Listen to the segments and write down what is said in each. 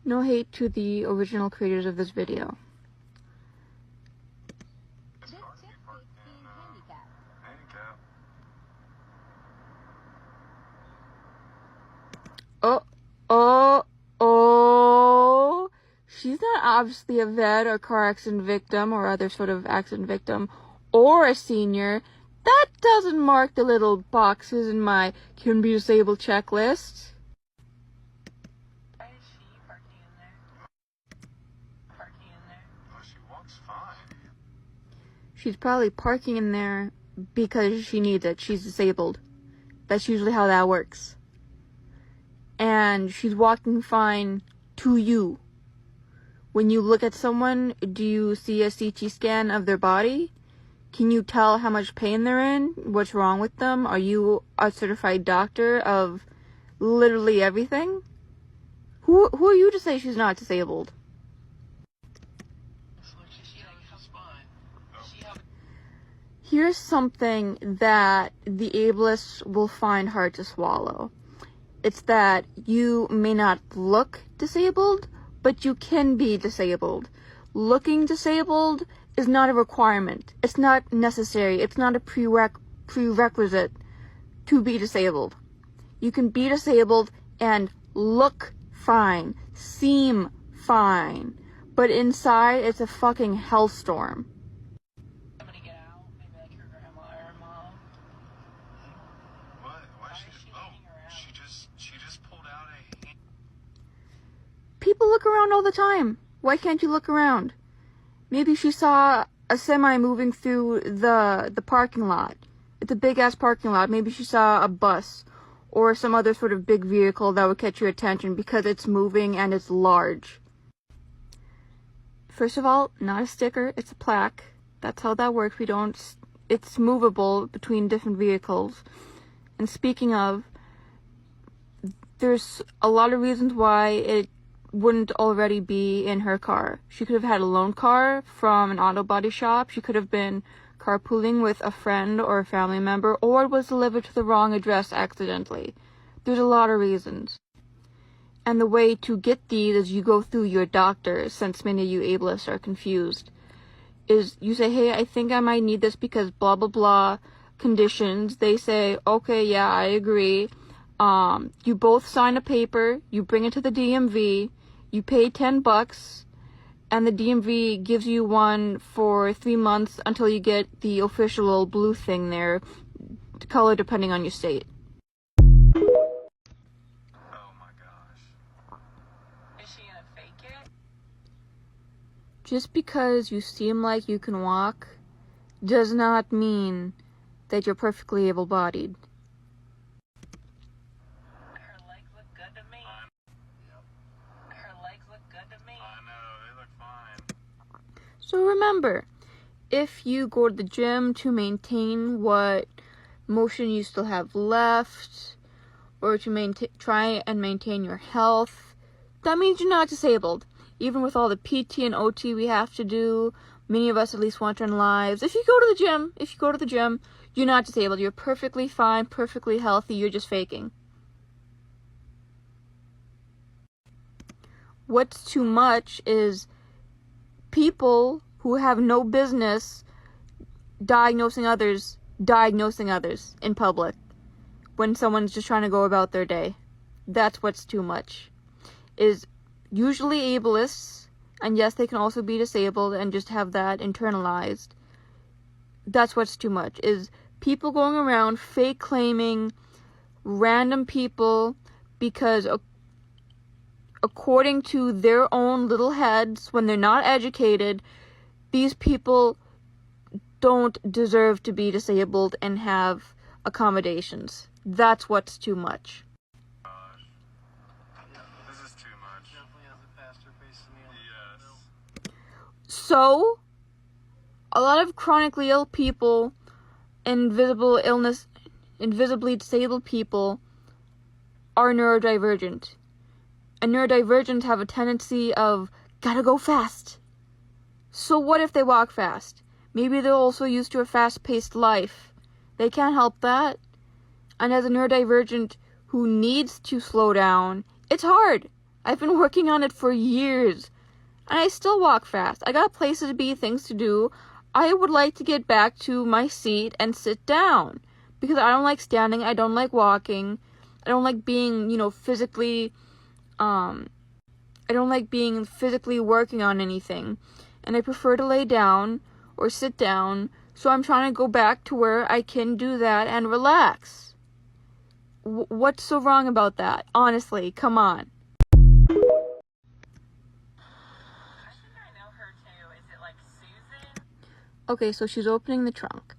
No hate to the original creators of this video. Oh, she's not obviously a vet or car accident victim or other sort of accident victim or a senior. That doesn't mark the little boxes in my can be disabled checklist. Why is she parking in there? Parking in there? Well, she walks fine. She's probably parking in there because she needs it. She's disabled. That's usually how that works. And she's walking fine to you. When you look at someone, do you see a CT scan of their body? Can you tell how much pain they're in? What's wrong with them? Are you a certified doctor of literally everything? Who are you to say she's not disabled? Here's something that the ableists will find hard to swallow. It's that you may not look disabled, but you can be disabled. Looking disabled is not a requirement. It's not necessary. It's not a prerequisite to be disabled. You can be disabled and look fine, seem fine, but inside it's a fucking hellstorm. Somebody get out, maybe like her grandma or her mom. Why is she looking around? She just pulled out a hand. People look around all the time. Why can't you look around? Maybe she saw a semi moving through the parking lot. It's a big ass parking lot. Maybe she saw a bus or some other sort of big vehicle that would catch your attention because it's moving and it's large. First of all, not a sticker, it's a plaque. That's how that works. It's movable between different vehicles. And speaking of, there's a lot of reasons why it wouldn't already be in her car. She could have had a loan car from an auto body shop. She could have been carpooling with a friend or a family member, or it was delivered to the wrong address accidentally. There's a lot of reasons. And the way to get these is you go through your doctor, since many of you ableists are confused. Is you say, hey, I think I might need this because blah, blah, blah conditions. They say, okay, yeah, I agree. You both sign a paper, you bring it to the DMV, you pay $10, and the DMV gives you one for 3 months until you get the official little blue thing there, color depending on your state. Oh my gosh. Is she gonna fake it? Just because you seem like you can walk does not mean that you're perfectly able-bodied. Her legs look good to me. Her legs look good to me. I know, they look fine. So remember, if you go to the gym to maintain what motion you still have left, or to try and maintain your health, that means you're not disabled. Even with all the PT and OT we have to do, many of us at least want to earn lives. If you go to the gym, you're not disabled. You're perfectly fine, perfectly healthy. You're just faking. What's too much is people who have no business diagnosing others in public when someone's just trying to go about their day. That's what's too much. Is usually ableists, and yes, they can also be disabled and just have that internalized. That's what's too much, is people going around fake claiming random people because according to their own little heads, when they're not educated, these people don't deserve to be disabled and have accommodations. That's what's too much. This is too much. Definitely has a faster pace than the Yes. So, a lot of chronically ill people, invisibly disabled people, are neurodivergent. And neurodivergents have a tendency of, gotta go fast. So what if they walk fast? Maybe they're also used to a fast-paced life. They can't help that. And as a neurodivergent who needs to slow down, it's hard. I've been working on it for years, and I still walk fast. I got places to be, things to do. I would like to get back to my seat and sit down, because I don't like standing, I don't like walking, I don't like being, physically, I don't like being physically working on anything, and I prefer to lay down or sit down, so I'm trying to go back to where I can do that and relax. What's so wrong about that? Honestly, come on. I think I know her too. Is it like Susan? Okay, so she's opening the trunk.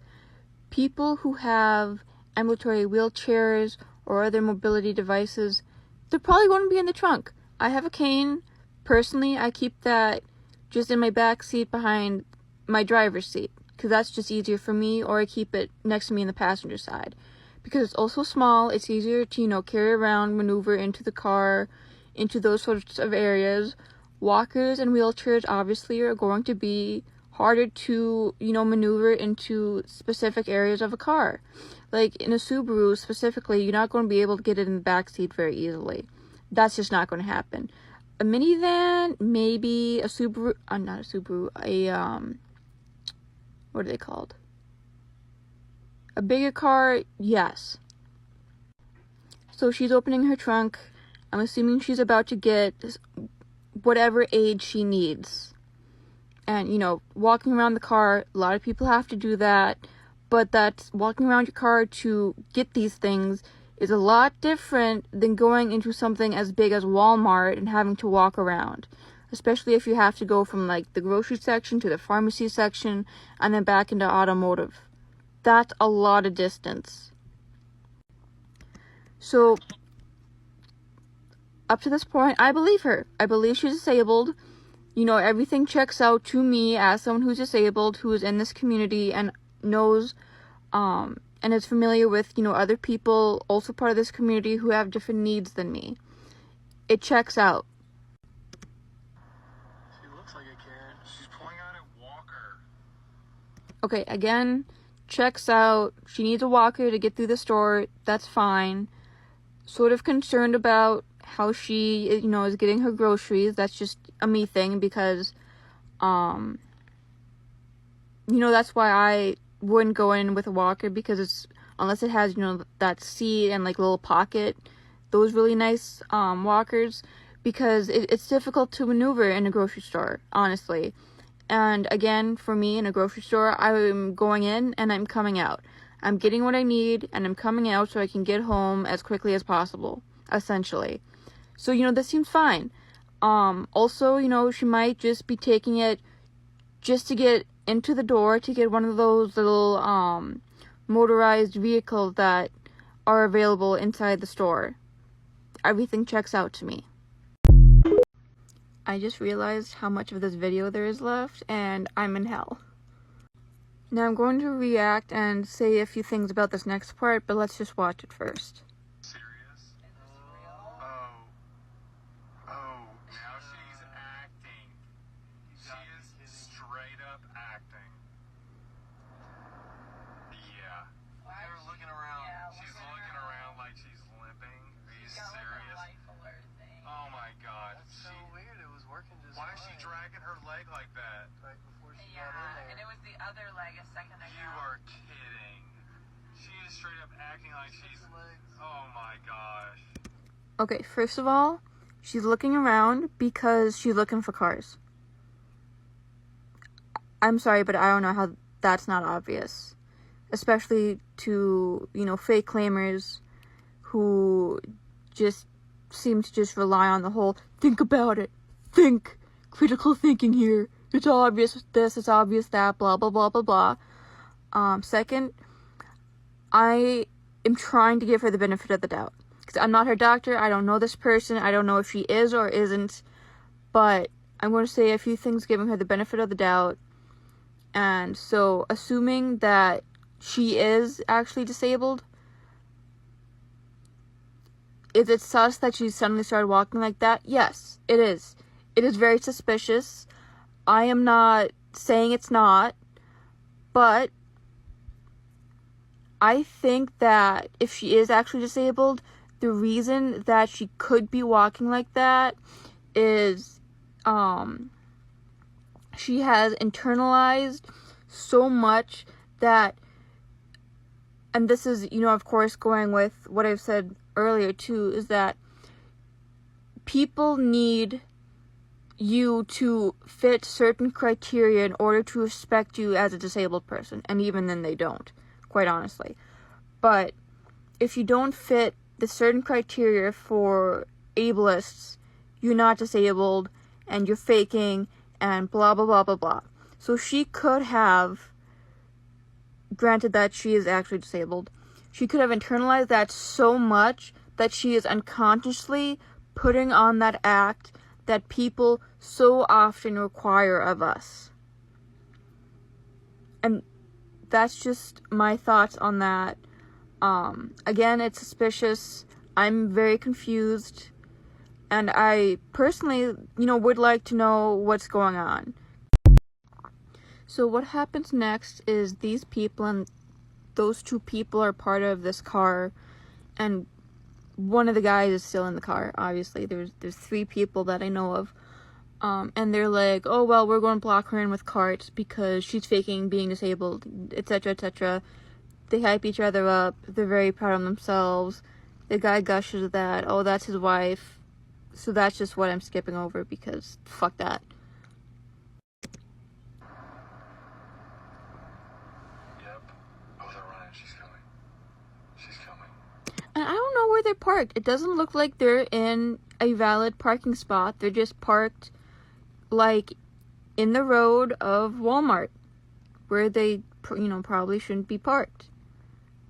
People who have ambulatory wheelchairs or other mobility devices, they're probably going to be in the trunk. I have a cane. Personally, I keep that just in my back seat behind my driver's seat, because that's just easier for me, or I keep it next to me in the passenger side. Because it's also small, it's easier to, carry around, maneuver into the car, into those sorts of areas. Walkers and wheelchairs obviously are going to be harder to, maneuver into specific areas of a car. Like in a Subaru specifically, you're not going to be able to get it in the back seat very easily. That's just not going to happen. A minivan, maybe. A Subaru, not a Subaru, what are they called? A bigger car, yes. So she's opening her trunk. I'm assuming she's about to get whatever aid she needs. And, walking around the car, a lot of people have to do that. But that's walking around your car to get these things is a lot different than going into something as big as Walmart and having to walk around. Especially if you have to go from, the grocery section to the pharmacy section and then back into automotive. That's a lot of distance. So, up to this point, I believe her. I believe she's disabled. Everything checks out to me as someone who's disabled, who is in this community and knows, and is familiar with, other people also part of this community who have different needs than me. It checks out. She looks like a Karen. She's pulling out a walker. Okay, again, checks out. She needs a walker to get through the store. That's fine. Sort of concerned about how she, is getting her groceries. That's just a me thing, because, that's why I wouldn't go in with a walker, because it's, unless it has, that seat and, little pocket, those really nice, walkers, because it's difficult to maneuver in a grocery store, honestly. And again, for me in a grocery store, I'm going in and I'm coming out. I'm getting what I need and I'm coming out so I can get home as quickly as possible, essentially. So, this seems fine. Also, she might just be taking it just to get into the door, to get one of those little, motorized vehicles that are available inside the store. Everything checks out to me. I just realized how much of this video there is left, and I'm in hell. Now I'm going to react and say a few things about this next part, but let's just watch it first. Serious? Is this real? Oh, now she's acting. She is straight up acting. Yeah. Why They were is looking she- around. Yeah, She's looking around like she's limping. Are you Got like a serious? life alert thing. Oh my god. That's so weird. It was working just Why is she fine. dragging her leg like that? Right before she Yeah, got in and there. it was the other leg a second ago. You are kidding. She is straight up acting like she's... Legs. Oh my gosh. Okay, first of all, she's looking around because she's looking for cars. I'm sorry, but I don't know how that's not obvious. Especially to, fake claimers who just seem to just rely on the whole, think about it, think, critical thinking here, it's obvious this, it's obvious that, blah, blah, blah, blah, blah. Second, I am trying to give her the benefit of the doubt. Because I'm not her doctor, I don't know this person, I don't know if she is or isn't, but I'm going to say a few things giving her the benefit of the doubt. And so, assuming that she is actually disabled, is it sus that she suddenly started walking like that? Yes, it is. It is very suspicious. I am not saying it's not, but I think that if she is actually disabled, the reason that she could be walking like that is she has internalized so much that, and this is, of course, going with what I've said earlier too, is that people need you to fit certain criteria in order to respect you as a disabled person, and even then they don't, quite honestly. But if you don't fit the certain criteria for ableists, you're not disabled and you're faking and blah blah blah blah blah. So she could have, granted that she is actually disabled, she could have internalized that so much that she is unconsciously putting on that act that people so often require of us. And that's just my thoughts on that. Again, it's suspicious. I'm very confused. And I personally, would like to know what's going on. So what happens next is these people, and those two people are part of this car, and one of the guys is still in the car, obviously. There's 3 people that I know of. And they're like, oh, well, we're going to block her in with carts because she's faking being disabled, etc., etc. They hype each other up. They're very proud of themselves. The guy gushes that, oh, that's his wife. So that's just what I'm skipping over because fuck that. Yep. Oh, they're running. She's coming. She's coming. And I don't know where they're parked. It doesn't look like they're in a valid parking spot. They're just parked, like, in the road of Walmart, where they, probably shouldn't be parked.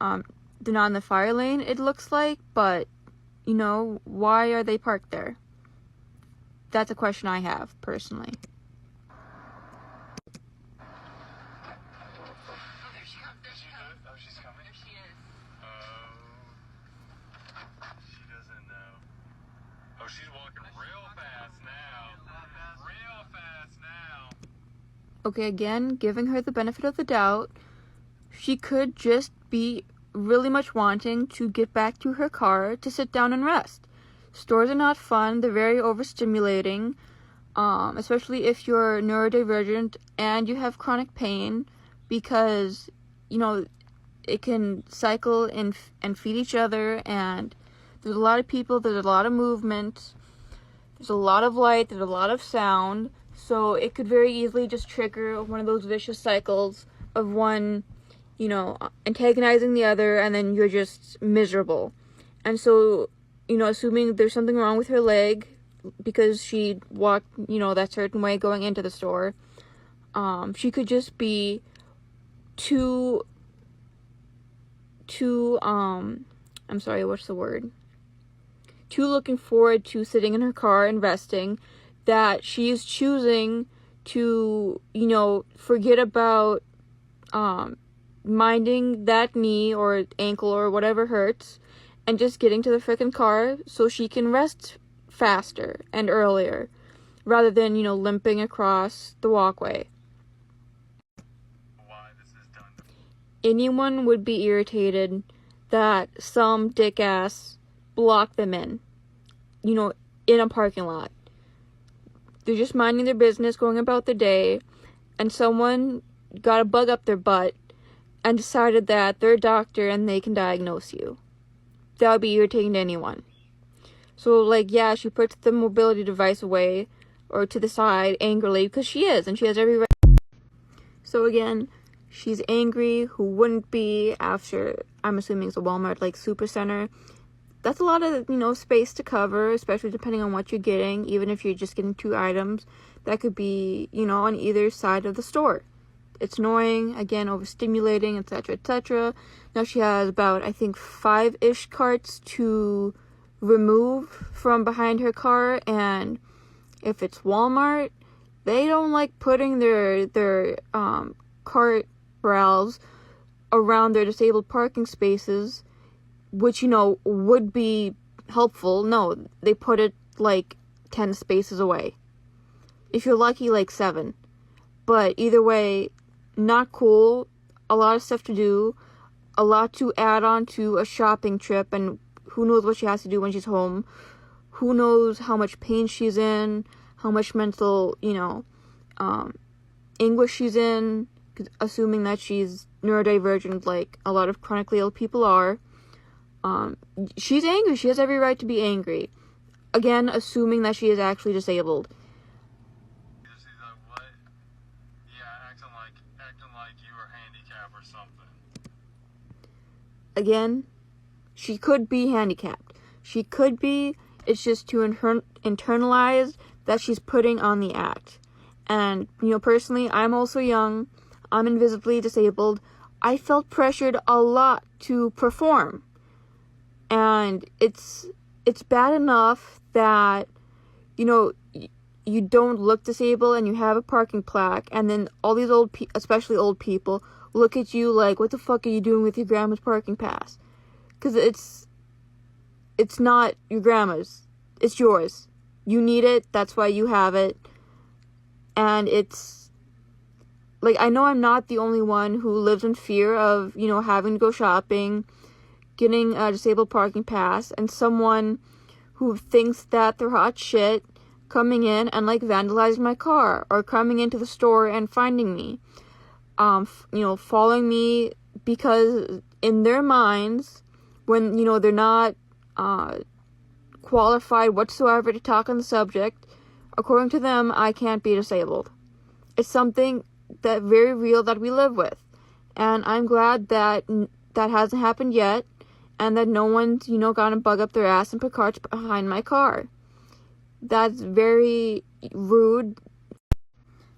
They're not in the fire lane, it looks like, but, why are they parked there? That's a question I have, personally. Oh, there she comes. There she comes. Oh, she's coming? There she is. Oh. She doesn't know. Oh, she's walking real fast now. Real fast now. Okay, again, giving her the benefit of the doubt, she could just be really much wanting to get back to her car to sit down and rest. Stores are not fun. They're very overstimulating, especially if you're neurodivergent and you have chronic pain, because, it can cycle and feed each other, and there's a lot of people, there's a lot of movement, there's a lot of light, there's a lot of sound, so it could very easily just trigger one of those vicious cycles of one, antagonizing the other, and then you're just miserable. And so, assuming there's something wrong with her leg because she walked, that certain way going into the store, she could just be too looking forward to sitting in her car and resting, that she is choosing to, forget about, minding that knee or ankle or whatever hurts, and just getting to the frickin' car so she can rest faster and earlier, rather than, limping across the walkway. Why this is done. Anyone would be irritated that some dick-ass blocked them in a parking lot. They're just minding their business, going about their day, and someone got a bug up their butt and decided that they're a doctor and they can diagnose you. That would be irritating to anyone. So, she puts the mobility device away or to the side angrily, because she is, and she has every right. So again, she's angry. Who wouldn't be after, I'm assuming it's a Walmart, Supercenter. That's a lot of, space to cover, especially depending on what you're getting, even if you're just getting 2 items. That could be, on either side of the store. It's annoying, again, overstimulating, etc., etc. Now she has about, I think, 5-ish carts to remove from behind her car, and if it's Walmart, they don't like putting their cart corrals around their disabled parking spaces, which, would be helpful. No, they put it 10 spaces away. If you're lucky, 7. But either way, not cool. A lot of stuff to do. A lot to add on to a shopping trip. And Who knows what she has to do when she's home? Who knows how much pain she's in, how much mental, anguish she's in, assuming that she's neurodivergent like a lot of chronically ill people are. She's angry. She has every right to be angry. Again, assuming that she is actually disabled. She's like, what? Yeah, acting like you were handicapped or something. Again, she could be handicapped. She could be. It's just to internalize that she's putting on the act. And, personally, I'm also young. I'm invisibly disabled. I felt pressured a lot to perform. And it's bad enough that, you don't look disabled and you have a parking plaque, and then all these especially old people, look at you like, what the fuck are you doing with your grandma's parking pass? Because it's not your grandma's. It's yours. You need it. That's why you have it. And it's, like, I know I'm not the only one who lives in fear of, having to go shopping, getting a disabled parking pass, and someone who thinks that they're hot shit coming in and, like, vandalizing my car, or coming into the store and finding me. Following me, because in their minds, when, they're not qualified whatsoever to talk on the subject, according to them, I can't be disabled. It's something that very real that we live with. And I'm glad that that hasn't happened yet, and that no one's, gonna bug up their ass and put carts behind my car. That's very rude.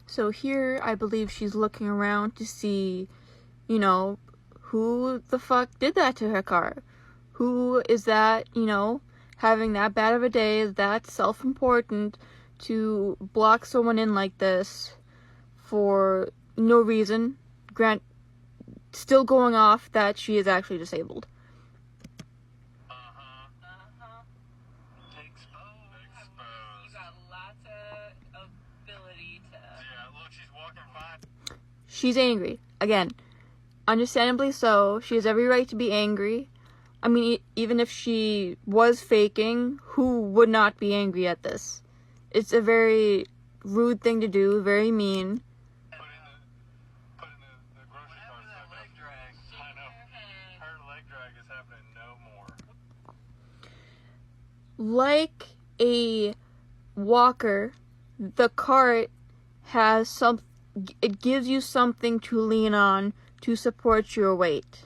So here, I believe she's looking around to see, who the fuck did that to her car? Who is that, having that bad of a day, is that self-important to block someone in like this for no reason, still going off that she is actually disabled. You got lots of ability to. Yeah, look, she's walking fine. She's angry. Again, understandably so. She has every right to be angry. I mean, even if she was faking, who would not be angry at this? It's a very rude thing to do, very mean. Put in the grocery cart. That leg drag. I know. Her leg drag is happening no more. Like a walker, the cart has it gives you something to lean on to support your weight.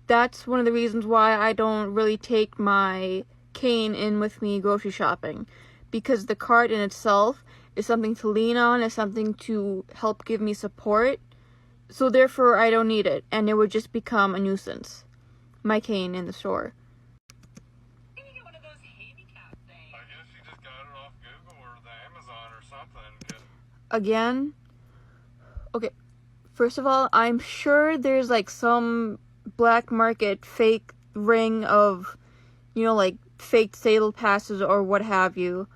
That's one of the reasons why I don't really take my cane in with me grocery shopping, because the cart in itself is something to lean on, is something to help give me support, so therefore I don't need it, and it would just become a nuisance, my cane in the store. You can get one of those handicap things. I guess you just got it off Google or the Amazon or something. Again, okay, first of all, I'm sure there's like some black market fake ring of, like fake disabled passes or what have you.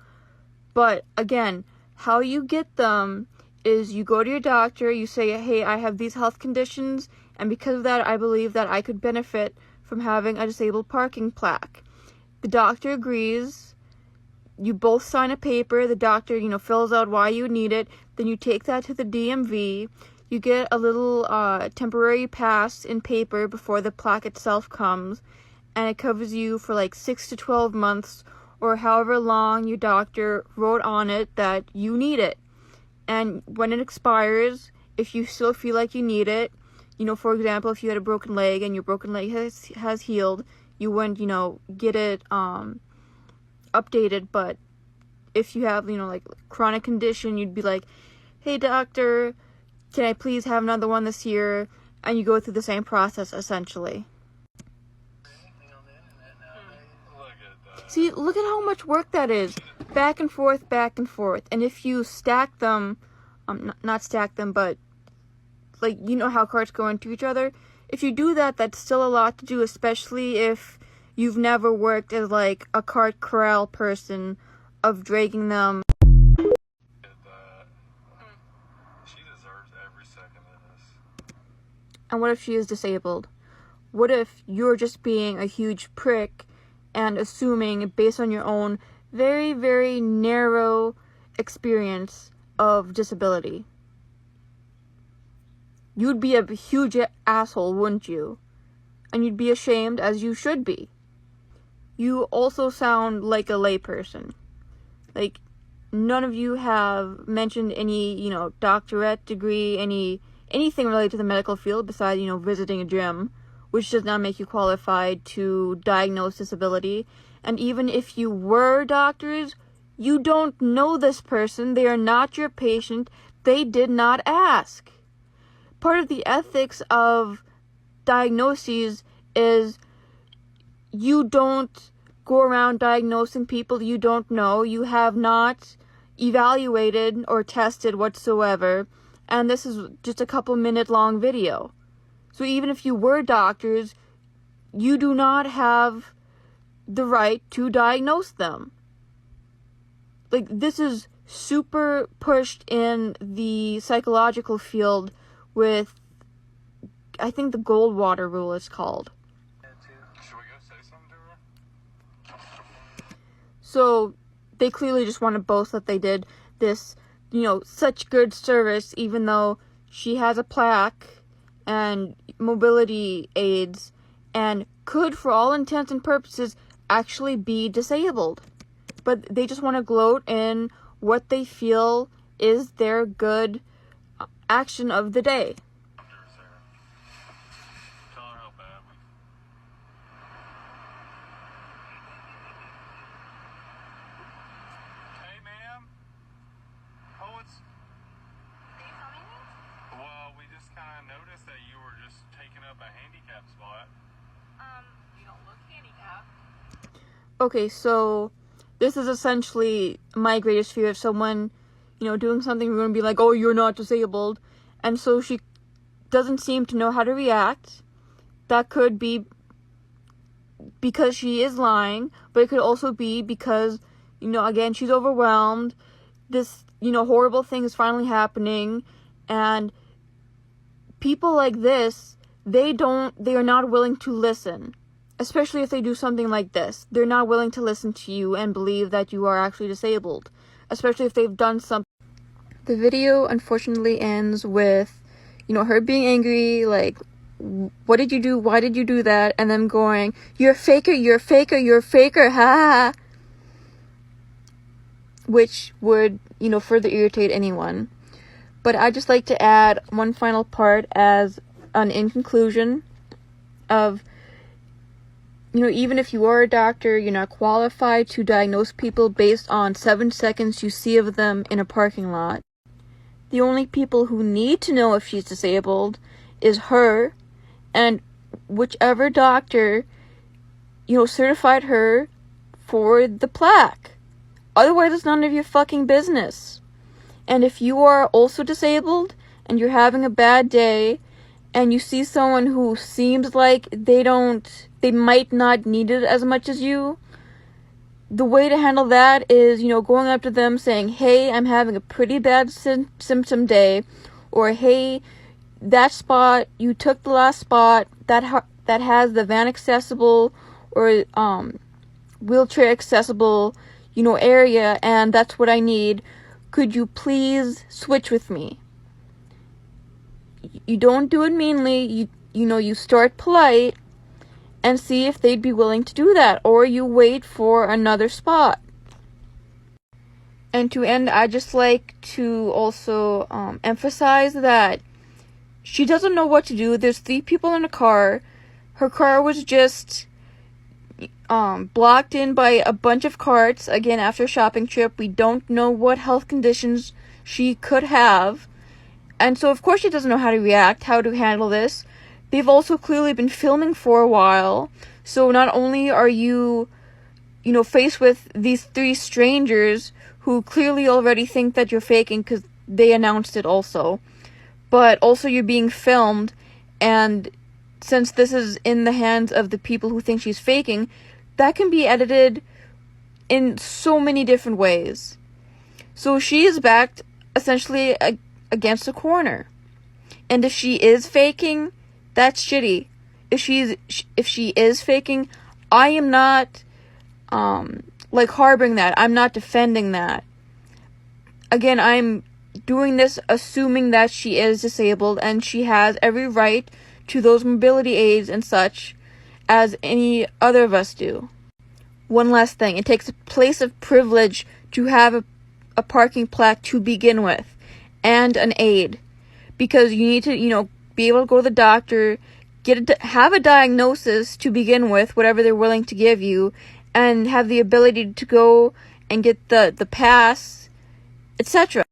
But again, how you get them is you go to your doctor, you say, hey, I have these health conditions, and because of that, I believe that I could benefit from having a disabled parking plaque. The doctor agrees. You both sign a paper. The doctor, fills out why you need it. Then you take that to the DMV. You get a little temporary pass in paper before the plaque itself comes, and it covers you for like 6 to 12 months, or however long your doctor wrote on it that you need it. And when it expires, if you still feel like you need it, for example, if you had a broken leg and your broken leg has healed, you wouldn't, get it updated. But if you have, like chronic condition, you'd be like, hey doctor, can I please have another one this year? And you go through the same process, essentially. Anything on the internet nowadays. Look at that. See, look at how much work that is. Back and forth, back and forth. And if you stack them, not stack them, but, like, how carts go into each other? If you do that, that's still a lot to do, especially if you've never worked as, like, a cart corral person of dragging them. She deserves every second of this. And what if she is disabled? what if you're just being a huge prick and assuming based on your own very, very narrow experience of disability? You'd be a huge asshole, wouldn't you? And you'd be ashamed, as you should be. You also sound like a layperson. Like, none of you have mentioned any, doctorate degree, anything related to the medical field besides, visiting a gym, which does not make you qualified to diagnose disability. And even if you were doctors, you don't know this person. They are not your patient. They did not ask. Part of the ethics of diagnoses is you don't go around diagnosing people you don't know. You have not evaluated or tested whatsoever. And this is just a couple minute long video. So even if you were doctors, you do not have the right to diagnose them. Like, this is super pushed in the psychological field with, I think the Goldwater rule is called. Should we go say something to her? So they clearly just want to boast that they did this, such good service, even though she has a plaque and mobility aids and could, for all intents and purposes, actually be disabled. But they just want to gloat in what they feel is their good action of the day. Tell her how bad we. Hey, ma'am. Oh, it's. Well, we just kind of noticed that you were just taking up a handicap spot. You don't look handicapped. Okay, so this is essentially my greatest fear of someone, doing something rude and be like, oh, you're not disabled. And so she doesn't seem to know how to react. That could be because she is lying, but it could also be because, again, she's overwhelmed. This, horrible thing is finally happening. And people like this, they are not willing to listen. Especially if they do something like this. They're not willing to listen to you and believe that you are actually disabled. Especially if they've done something. The video unfortunately ends with, her being angry, like, what did you do? Why did you do that? And them going, you're a faker, you're a faker, you're a faker, ha ha. Which would, further irritate anyone. But I'd just like to add one final part as in conclusion of, even if you are a doctor, you're not qualified to diagnose people based on 7 seconds you see of them in a parking lot. The only people who need to know if she's disabled is her and whichever doctor, certified her for the plaque. Otherwise, it's none of your fucking business. And if you are also disabled and you're having a bad day and you see someone who seems like they might not need it as much as you, the way to handle that is, going up to them saying, hey, I'm having a pretty bad symptom day, or hey, that spot, you took the last spot that has the van accessible or wheelchair accessible, area, and that's what I need. Could you please switch with me? You don't do it meanly. You start polite and see if they'd be willing to do that, or you wait for another spot. And to end, I'd just like to also emphasize that she doesn't know what to do. There's 3 people in a car. Her car was just blocked in by a bunch of carts, again, after a shopping trip. We don't know what health conditions she could have. And so, of course, she doesn't know how to react, how to handle this. They've also clearly been filming for a while. So not only are you, faced with these 3 strangers who clearly already think that you're faking because they announced it also, but also you're being filmed. And since this is in the hands of the people who think she's faking, that can be edited in so many different ways. So she is backed essentially against a corner. And if she is faking, that's shitty. if she is faking, I am not like harboring that. I'm not defending that. Again, I'm doing this assuming that she is disabled and she has every right to those mobility aids and such as any other of us do. One last thing, it takes a place of privilege to have a parking plaque to begin with and an aid, because you need to, be able to go to the doctor, have a diagnosis to begin with, whatever they're willing to give you, and have the ability to go and get the pass, etc.